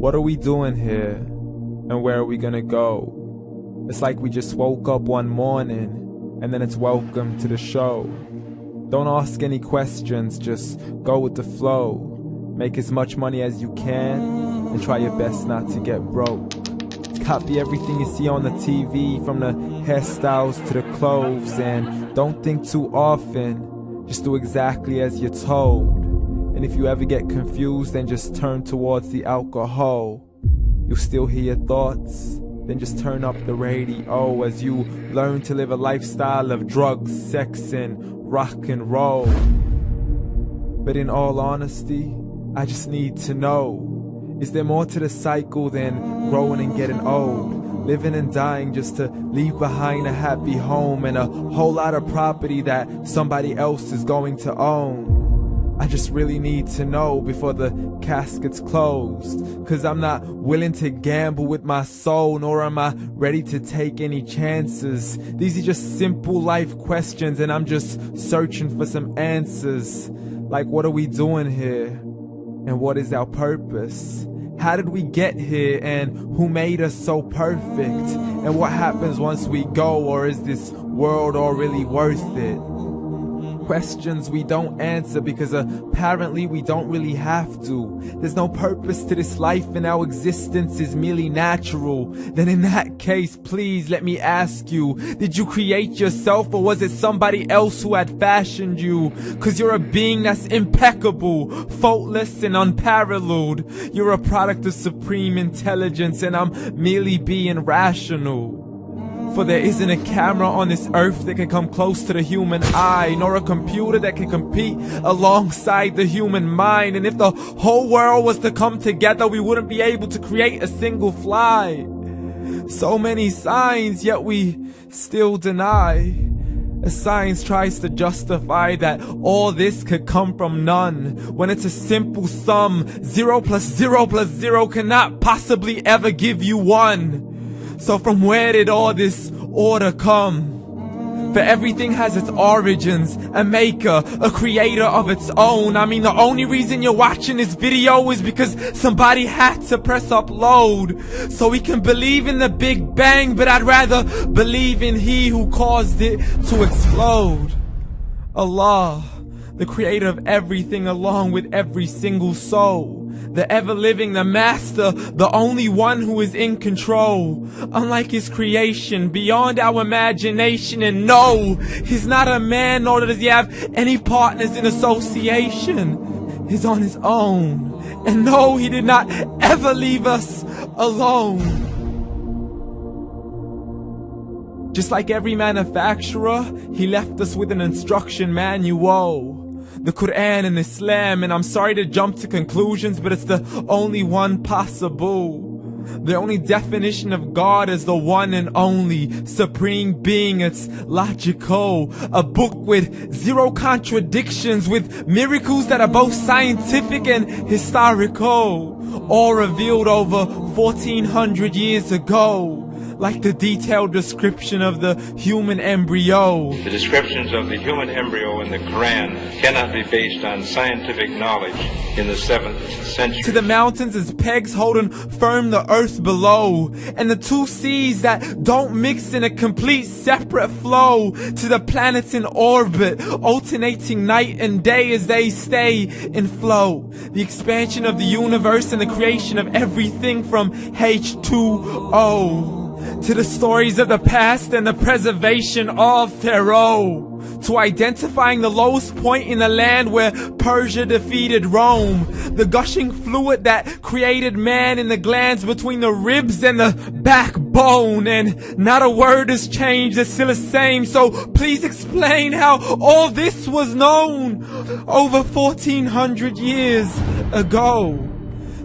What are we doing here? And where are we gonna go? It's like we just woke up one morning, and then it's welcome to the show. Don't ask any questions, just go with the flow. Make as much money as you can, and try your best not to get broke. Copy everything you see on the TV, from the hairstyles to the clothes, and don't think too often, just do exactly as you're told. And if you ever get confused, then just turn towards the alcohol. You'll still hear your thoughts, then just turn up the radio as you learn to live a lifestyle of drugs, sex, and rock and roll. But in all honesty, I just need to know, is there more to the cycle than growing and getting old? Living and dying just to leave behind a happy home and a whole lot of property that somebody else is going to own. I just really need to know before the casket's closed, 'cause I'm not willing to gamble with my soul, nor am I ready to take any chances. These are just simple life questions, and I'm just searching for some answers. Like, what are we doing here? And what is our purpose? How did we get here, and who made us so perfect? And what happens once we go, or is this world all really worth it? Questions we don't answer because apparently we don't really have to. There's no purpose to this life and our existence is merely natural. Then in that case, please let me ask you, did you create yourself, or was it somebody else who had fashioned you? 'Cause you're a being that's impeccable, faultless and unparalleled. You're a product of supreme intelligence, and I'm merely being rational. For there isn't a camera on this earth that can come close to the human eye, nor a computer that can compete alongside the human mind. And if the whole world was to come together, we wouldn't be able to create a single fly. So many signs, yet we still deny. As science tries to justify that all this could come from none, when it's a simple sum. 0 plus 0 plus 0 cannot possibly ever give you 1. So from where did all this order come? For everything has its origins, a maker, a creator of its own. I mean, the only reason you're watching this video is because somebody had to press upload. So we can believe in the Big Bang, but I'd rather believe in He who caused it to explode. Allah, the creator of everything along with every single soul. The ever-living, the master, the only one who is in control. Unlike his creation, beyond our imagination. And no, he's not a man, nor does he have any partners in association. He's on his own. And no, he did not ever leave us alone. Just like every manufacturer, he left us with an instruction manual. The Quran and Islam, and I'm sorry to jump to conclusions, but it's the only one possible. The only definition of God is the one and only supreme being. It's logical. A book with 0 contradictions, with miracles that are both scientific and historical, all revealed over 1400 years ago. Like the detailed description of the human embryo. The descriptions of the human embryo in the Quran cannot be based on scientific knowledge in the 7th century. To the mountains as pegs holding firm the earth below, and the 2 seas that don't mix in a complete separate flow. To the planets in orbit, alternating night and day as they stay in flow. The expansion of the universe and the creation of everything from H2O. To the stories of the past and the preservation of Pharaoh. To identifying the lowest point in the land where Persia defeated Rome. The gushing fluid that created man in the glands between the ribs and the backbone. And not a word has changed, it's still the same. So please explain how all this was known over 1400 years ago.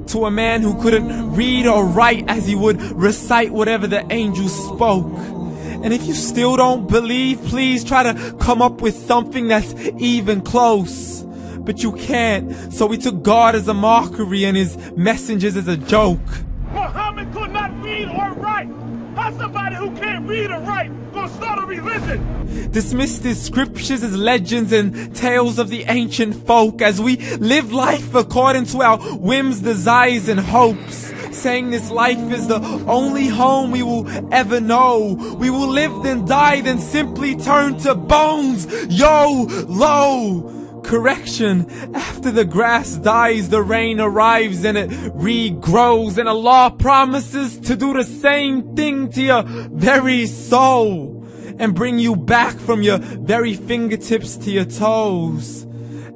To a man who couldn't read or write, as he would recite whatever the angels spoke. And if you still don't believe, please try to come up with something that's even close. But you can't, so we took God as a mockery and his messengers as a joke. Muhammad could not read or write. How's somebody who can't read or write gonna start a religion? Dismissed his scriptures as legends and tales of the ancient folk, as we live life according to our whims, desires, and hopes. saying this life is the only home we will ever know. We will live then die, then simply turn to bones. YOLO! Correction, after the grass dies, the rain arrives and it regrows, and Allah promises to do the same thing to your very soul and bring you back from your very fingertips to your toes,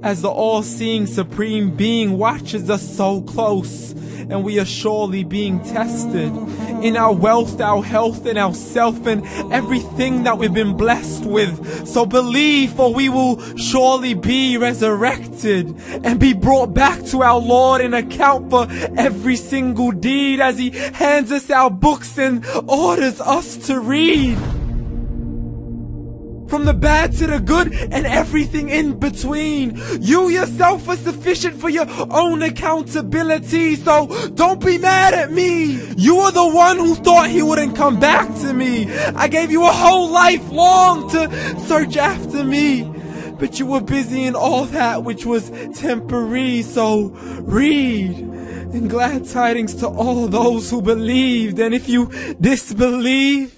as the all-seeing supreme being watches us so close, and we are surely being tested in our wealth, our health, and our self, and everything that we've been blessed with. So believe, for we will surely be resurrected and be brought back to our Lord and account for every single deed, as He hands us our books and orders us to read. From the bad to the good and everything in between. You yourself are sufficient for your own accountability, so don't be mad at me. You are the one who thought He wouldn't come back to me. I gave you a whole life long to search after me, but you were busy in all that which was temporary. So read, and glad tidings to all those who believed. And if you disbelieve,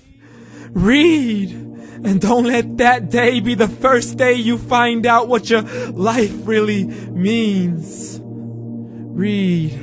read. And don't let that day be the first day you find out what your life really means. Read.